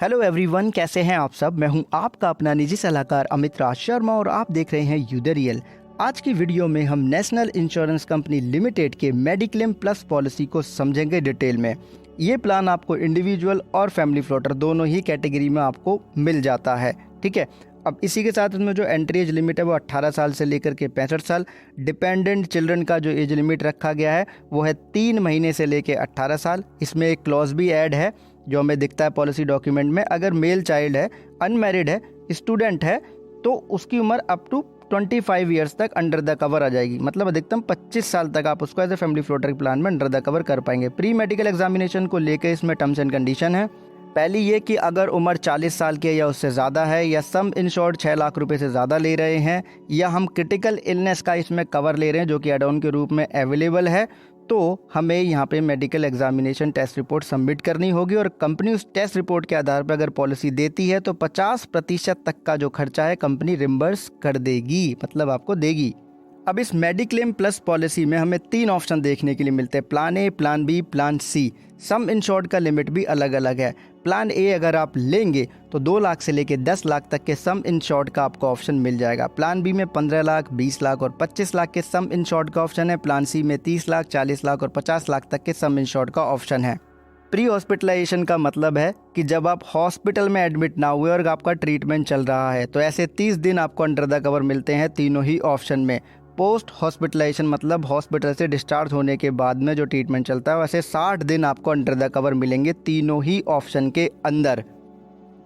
Hello everyone, कैसे हैं आप सब। मैं हूं आपका अपना निजी सलाहकार अमित राज शर्मा और आप देख रहे हैं यूदरियल। आज की वीडियो में हम नेशनल इंश्योरेंस कंपनी लिमिटेड के मेडिक्लेम प्लस पॉलिसी को समझेंगे डिटेल में। ये प्लान आपको इंडिविजुअल और फैमिली फ्लोटर दोनों ही कैटेगरी में आपको मिल जाता है। ठीक है, अब इसी के साथ इसमें जो एंट्री एज लिमिट है वो 18 साल से लेकर के 65 साल। डिपेंडेंट चिल्ड्रन का जो एज लिमिट रखा गया है वो है 3 महीने से लेकर 18 साल। इसमें एक क्लॉज भी ऐड है जो हमें दिखता है पॉलिसी डॉक्यूमेंट में। अगर मेल चाइल्ड है, अनमैरिड है, स्टूडेंट है तो उसकी उम्र अप टू 25 ईयर्स तक अंडर द कवर आ जाएगी। मतलब अधिकतम 25 साल तक आप उसको as a family floater plan में अंडर द कवर कर पाएंगे। प्री मेडिकल एग्जामिनेशन को लेकर इसमें टर्म्स एंड कंडीशन है। पहली ये कि अगर उम्र 40 साल की है या उससे ज़्यादा है, या सम इंश्योर्ड 6 लाख रुपए से ज़्यादा ले रहे हैं, या हम क्रिटिकल इलनेस का इसमें कवर ले रहे हैं जो कि एड ऑन के रूप में अवेलेबल है, तो हमें यहाँ पे medical examination test report submit करनी होगी। और कंपनी उस टेस्ट रिपोर्ट के आधार पर अगर पॉलिसी देती है तो 50% तक का जो खर्चा है कंपनी रिम्बर्स कर देगी, मतलब आपको देगी। अब इस मेडिक्लेम प्लस पॉलिसी में हमें 3 ऑप्शन देखने के लिए मिलते हैं, plan A, plan B, plan C. Sum insured का लिमिट भी अलग अलग है। प्लान ए अगर आप लेंगे तो 2 लाख से लेकर 10 लाख तक के सम इंश्योर्ड का आपको ऑप्शन मिल जाएगा। प्लान बी में 15 लाख, 20 लाख और 25 लाख के सम इंश्योर्ड का ऑप्शन है। प्लान सी में 30 लाख, 40 लाख और 50 लाख तक के सम इंश्योर्ड का ऑप्शन है। प्री हॉस्पिटलाइजेशन का मतलब है कि जब आप हॉस्पिटल में एडमिट ना हुए और आपका ट्रीटमेंट चल रहा है तो ऐसे 30 दिन आपको अंडर द कवर मिलते हैं तीनों ही ऑप्शन में। पोस्ट हॉस्पिटलाइजेशन मतलब हॉस्पिटल से डिस्चार्ज होने के बाद में जो ट्रीटमेंट चलता है वैसे 60 दिन आपको अंडर द कवर मिलेंगे तीनों ही ऑप्शन के अंदर।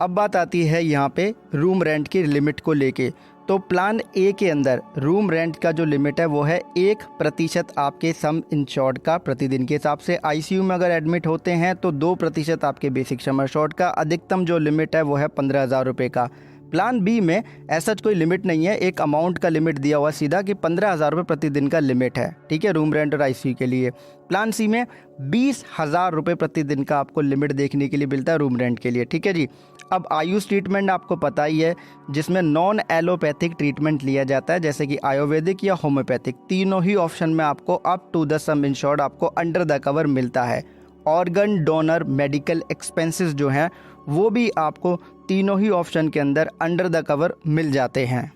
अब बात आती है यहाँ पे रूम रेंट की लिमिट को लेके। तो प्लान ए के अंदर रूम रेंट का जो लिमिट है वो है 1% आपके सम इंश्योर्ड का प्रतिदिन के हिसाब से। आईसीयू में अगर एडमिट होते हैं तो 2% आपके बेसिक सम इंश्योर्ड का। अधिकतम जो लिमिट है वो है 15,000 रुपये का। प्लान बी में ऐसा कोई लिमिट नहीं है, एक अमाउंट का लिमिट दिया हुआ सीधा कि 15,000 रुपये प्रतिदिन का लिमिट है। ठीक है, रूम रेंट और आईसीयू के लिए। प्लान सी में 20,000 रुपये प्रतिदिन का आपको लिमिट देखने के लिए मिलता है रूम रेंट के लिए। ठीक है जी। अब आयुष ट्रीटमेंट आपको पता ही है जिसमें नॉन एलोपैथिक ट्रीटमेंट लिया जाता है जैसे कि आयुर्वेदिक या होम्योपैथिक। तीनों ही ऑप्शन में आपको up to the sum insured आपको अंडर द कवर मिलता है। ऑर्गन डोनर मेडिकल एक्सपेंसेस जो हैं वो भी आपको तीनों ही ऑप्शन के अंदर अंडर द कवर मिल जाते हैं।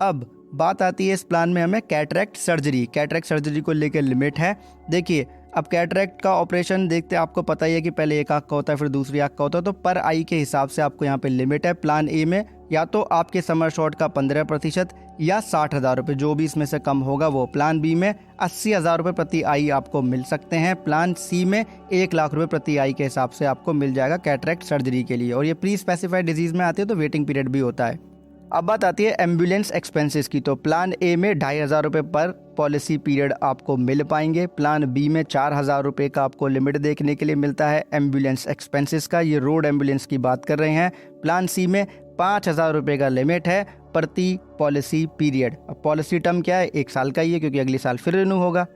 अब बात आती है इस प्लान में हमें कैटरेक्ट सर्जरी। कैटरेक्ट सर्जरी को लेकर लिमिट है। देखिए, अब कैटरेक्ट का ऑपरेशन देखते आपको पता ही है कि पहले एक आँख का होता है फिर दूसरी आँख का होता है, तो पर आई के हिसाब से आपको यहाँ पे लिमिट है। प्लान ए में या तो आपके सम इंश्योर्ड का 15% या 60,000 रुपये, जो भी इसमें से कम होगा वो। प्लान बी में 80,000 रुपये प्रति आई आपको मिल सकते हैं। प्लान सी में 1 लाख रुपये प्रति आई के हिसाब से आपको मिल जाएगा कैटरेक्ट सर्जरी के लिए। और ये प्री स्पेसिफाइड डिजीज़ में आती है तो वेटिंग पीरियड भी होता है। अब बात आती है एम्बुलेंस एक्सपेंसेस की। तो प्लान ए में 2,500 रुपये पर पॉलिसी पीरियड आपको मिल पाएंगे। प्लान बी में 4,000 रुपये का आपको लिमिट देखने के लिए मिलता है एम्बुलेंस एक्सपेंसेस का। ये रोड एम्बुलेंस की बात कर रहे हैं। प्लान सी में 5,000 रुपये का लिमिट है प्रति पॉलिसी पीरियड। अब पॉलिसी टर्म क्या है, 1 साल का ही है क्योंकि अगले साल फिर रिन्यू होगा।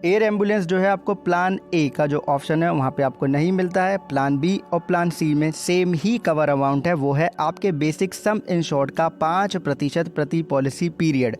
एयर एम्बुलेंस जो है आपको प्लान ए का जो ऑप्शन है वहाँ पे आपको नहीं मिलता है। प्लान बी और प्लान सी में सेम ही कवर अमाउंट है, वो है आपके बेसिक सम इंश्योर्ड का 5% प्रति पॉलिसी पीरियड।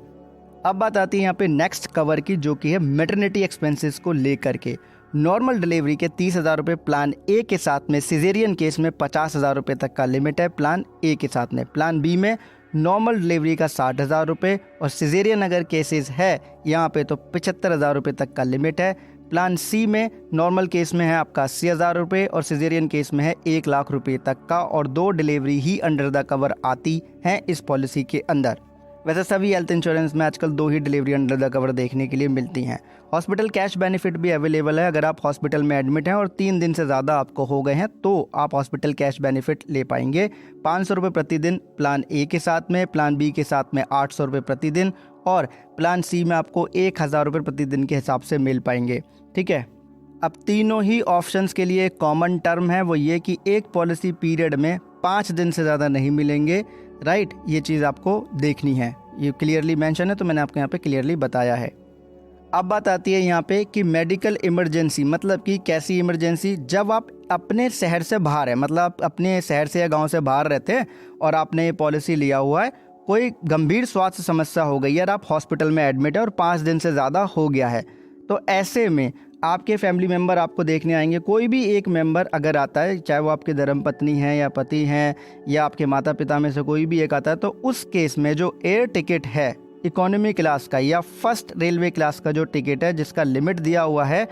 अब बात आती है यहाँ पे नेक्स्ट कवर की जो कि है मैटरनिटी एक्सपेंसेस को लेकर के। नॉर्मल डिलीवरी के 30,000 रुपये प्लान ए के साथ में, सिजेरियन केस में 50,000 रुपये तक का लिमिट है प्लान ए के साथ में। प्लान बी में नॉर्मल डिलीवरी का 60,000 रुपये और सिजेरियन अगर केसेस है यहाँ पे तो 75,000 रुपये तक का लिमिट है। प्लान सी में नॉर्मल केस में है आपका 80,000 रुपये और सिजेरियन केस में है 1 लाख रुपये तक का, और 2 delivery he under the cover आती हैं इस पॉलिसी के अंदर। वैसे सभी हेल्थ इंश्योरेंस में आजकल 2 ही डिलीवरी अंडर द कवर देखने के लिए मिलती हैं। हॉस्पिटल कैश बेनिफिट भी अवेलेबल है। अगर आप हॉस्पिटल में एडमिट हैं और 3 दिन से ज़्यादा आपको हो गए हैं तो आप हॉस्पिटल कैश बेनिफिट ले पाएंगे। 500 रुपये प्रतिदिन प्लान ए के साथ में, प्लान बी के साथ में 800 रुपये प्रतिदिन, और प्लान सी में आपको 1,000 रुपये प्रतिदिन के हिसाब से मिल पाएंगे। ठीक है। अब तीनों ही ऑप्शंस के लिए कॉमन टर्म है वो ये कि एक पॉलिसी पीरियड में 5 दिन से ज़्यादा नहीं मिलेंगे। राइट, ये चीज़ आपको देखनी है, ये क्लियरली मेंशन है तो मैंने आपको यहाँ पे क्लियरली बताया है। अब बात आती है यहाँ पे कि मेडिकल इमरजेंसी, मतलब कि कैसी इमरजेंसी, जब आप अपने शहर से बाहर है, मतलब आप अपने शहर से या गांव से बाहर रहते हैं और आपने ये पॉलिसी लिया हुआ है, कोई गंभीर स्वास्थ्य समस्या हो गई है और आप हॉस्पिटल में एडमिट है और 5 दिन से ज़्यादा हो गया है, तो ऐसे में आपके फैमिली मेम्बर आपको देखने आएंगे, कोई भी एक मेंबर अगर आता है, चाहे वो आपके धर्मपत्नी हैं या पति हैं या आपके माता पिता में से कोई भी एक आता है, तो उस केस में जो एयर टिकट है इकोनॉमी क्लास का या फर्स्ट रेलवे क्लास का जो टिकट है जिसका लिमिट दिया हुआ है,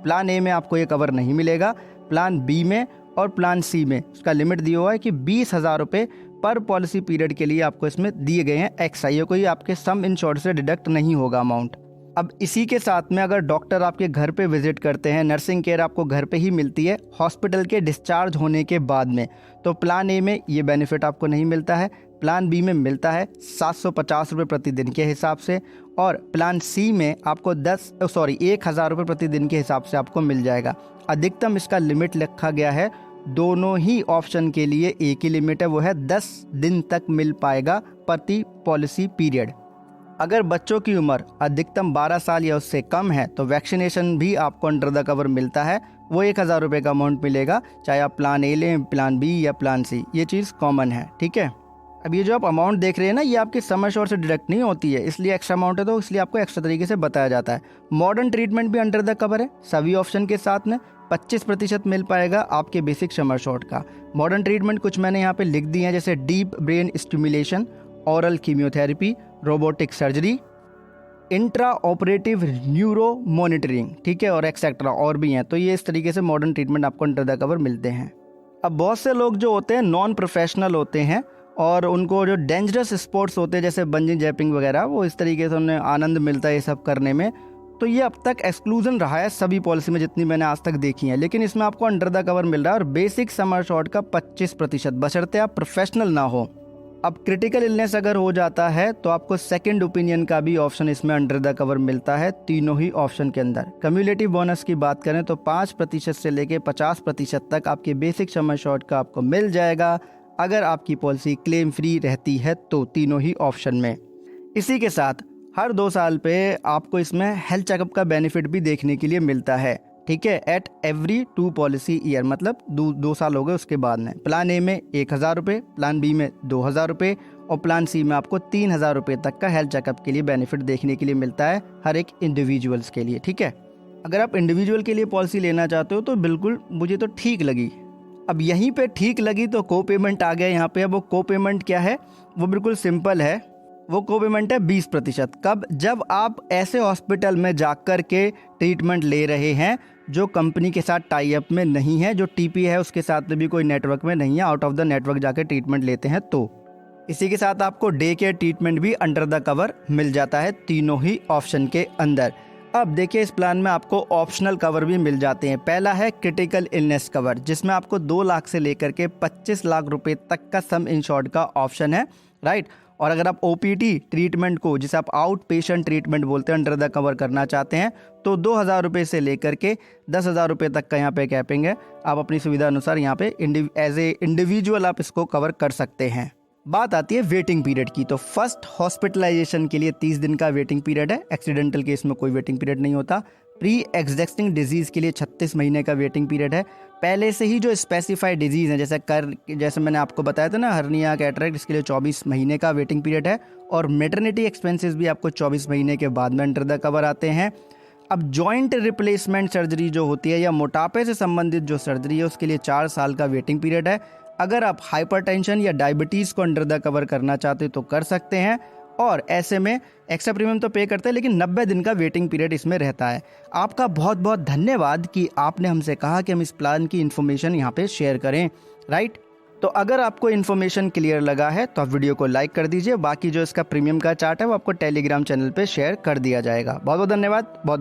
प्लान ए में आपको ये कवर नहीं मिलेगा, प्लान बी में और प्लान सी में उसका लिमिट दिया हुआ है कि 20,000 रुपये पर पॉलिसी पीरियड के लिए आपको इसमें दिए गए हैं एक्स्ट्रा। ये कोई आपके सम इंश्योर्ड से डिडक्ट नहीं होगा अमाउंट। अब इसी के साथ में अगर डॉक्टर आपके घर पे विजिट करते हैं, नर्सिंग केयर आपको घर पे ही मिलती है हॉस्पिटल के डिस्चार्ज होने के बाद में, तो प्लान ए में ये बेनिफिट आपको नहीं मिलता है, प्लान बी में मिलता है 750 रुपये प्रतिदिन के हिसाब से, और प्लान सी में आपको 1,000 रुपये प्रतिदिन के हिसाब से आपको मिल जाएगा। अधिकतम इसका लिमिट रखा गया है, दोनों ही ऑप्शन के लिए एक ही लिमिट है, वो है 10 दिन तक मिल पाएगा प्रति पॉलिसी पीरियड। अगर बच्चों की उम्र अधिकतम 12 साल या उससे कम है तो वैक्सीनेशन भी आपको अंडर द कवर मिलता है, वो 1,000 रुपये का अमाउंट मिलेगा, चाहे आप प्लान ए लें, प्लान बी या प्लान सी, ये चीज़ कॉमन है। ठीक है, अब ये जो आप अमाउंट देख रहे हैं ना, ये आपकी सम एश्योर्ड से डिडक्ट नहीं होती है, इसलिए एक्स्ट्रा अमाउंट है, तो इसलिए आपको एक्स्ट्रा तरीके से बताया जाता है। मॉडर्न ट्रीटमेंट भी अंडर द कवर है, सभी ऑप्शन के साथ में 25% मिल पाएगा आपके बेसिक सम एश्योर्ड का। मॉडर्न ट्रीटमेंट कुछ मैंने यहाँ पे लिख दी है, जैसे deep brain stimulation, oral chemotherapy, robotic surgery, intra operative neuro monitoring, ठीक है, और एक्सेट्रा और भी हैं। तो ये इस तरीके से मॉडर्न ट्रीटमेंट आपको अंडर द कवर मिलते हैं। अब बहुत से लोग जो होते हैं नॉन प्रोफेशनल होते हैं और उनको जो डेंजरस स्पोर्ट्स होते हैं जैसे बंजी जंपिंग वगैरह, वो इस तरीके से उन्हें आनंद मिलता है ये सब करने में, तो ये अब तक एक्सक्लूजन रहा है सभी पॉलिसी में जितनी मैंने आज तक देखी है, लेकिन इसमें आपको अंडर द कवर मिल रहा है और बेसिक सम एश्योर्ड का 25%, बशर्ते आप प्रोफेशनल ना हो। अब क्रिटिकल इलनेस अगर हो जाता है तो आपको सेकंड ओपिनियन का भी ऑप्शन इसमें अंडर द कवर मिलता है, तीनों ही ऑप्शन के अंदर। कम्युलेटिव बोनस की बात करें तो 5% से लेके 50% तक आपके बेसिक सम एश्योर्ड का आपको मिल जाएगा अगर आपकी पॉलिसी क्लेम फ्री रहती है तो, तीनों ही ऑप्शन में। इसी के साथ हर 2 साल पे आपको इसमें हेल्थ चेकअप का बेनिफिट भी देखने के लिए मिलता है, ठीक है, एट एवरी 2 पॉलिसी ईयर, मतलब 2 साल हो गए उसके बाद में। प्लान ए में 1,000 रुपये, प्लान बी में 2,000 रुपये और प्लान सी में आपको 3,000 रुपये तक का हेल्थ चेकअप के लिए बेनिफिट देखने के लिए मिलता है हर एक इंडिविजुअल्स के लिए। ठीक है, अगर आप इंडिविजुअल के लिए पॉलिसी लेना चाहते हो तो बिल्कुल मुझे तो ठीक लगी। अब यहीं पे ठीक लगी तो को पेमेंट आ गया यहाँ पे। अब वो को पेमेंट क्या है, वो बिल्कुल सिंपल है, वो को पेमेंट है 20%। कब? जब आप ऐसे हॉस्पिटल में जाकर के ट्रीटमेंट ले रहे हैं जो कंपनी के साथ टाई अप में नहीं है, जो टीपी है उसके साथ भी कोई नेटवर्क में नहीं है, आउट ऑफ द नेटवर्क जाकर ट्रीटमेंट लेते हैं तो। इसी के साथ आपको डे केयर ट्रीटमेंट भी अंडर द कवर मिल जाता है तीनों ही ऑप्शन के अंदर। अब देखिए इस प्लान में आपको ऑप्शनल कवर भी मिल जाते हैं। पहला है क्रिटिकल इलनेस कवर, जिसमें आपको 2 लाख से लेकर के 25 लाख रुपए तक का सम इंश्योर्ड का ऑप्शन है, राइट। और अगर आप ओपीटी ट्रीटमेंट को, जिसे आप आउट पेशेंट ट्रीटमेंट बोलते हैं, अंडर द कवर करना चाहते हैं तो 2,000 रुपये से लेकर के 10,000 रुपये तक का यहाँ पे कैपिंग है। आप अपनी सुविधा अनुसार यहाँ पे एज ए इंडिविजुअल आप इसको कवर कर सकते हैं। बात आती है वेटिंग पीरियड की, तो फर्स्ट हॉस्पिटलाइजेशन के लिए 30 दिन का वेटिंग पीरियड है, एक्सीडेंटल केस में कोई वेटिंग पीरियड नहीं होता। प्री एग्जिस्टिंग डिजीज़ के लिए 36 महीने का वेटिंग पीरियड है। पहले से ही जो स्पेसिफाइड डिजीज़ है जैसे मैंने आपको बताया था ना, हर्निया, कैटरेक्ट, इसके लिए 24 महीने का वेटिंग पीरियड है। और मेटर्निटी एक्सपेंसेस भी आपको 24 महीने के बाद में अंडर द कवर आते हैं। अब जॉइंट रिप्लेसमेंट सर्जरी जो होती है या मोटापे से संबंधित जो सर्जरी है उसके लिए 4 साल का वेटिंग पीरियड है। अगर आप हाइपरटेंशन या डायबिटीज़ को अंडर द कवर करना चाहते हो तो कर सकते हैं, और ऐसे में एक्स्ट्रा प्रीमियम तो पे करते हैं लेकिन 90 दिन का वेटिंग पीरियड इसमें रहता है। आपका बहुत बहुत धन्यवाद कि आपने हमसे कहा कि हम इस प्लान की इन्फॉर्मेशन यहाँ पे शेयर करें, राइट। तो अगर आपको इन्फॉर्मेशन क्लियर लगा है तो आप वीडियो को लाइक कर दीजिए। बाकी जो इसका प्रीमियम का चार्ट है वो आपको टेलीग्राम चैनल पे शेयर कर दिया जाएगा। बहुत बहुत धन्यवाद, बहुत बहुत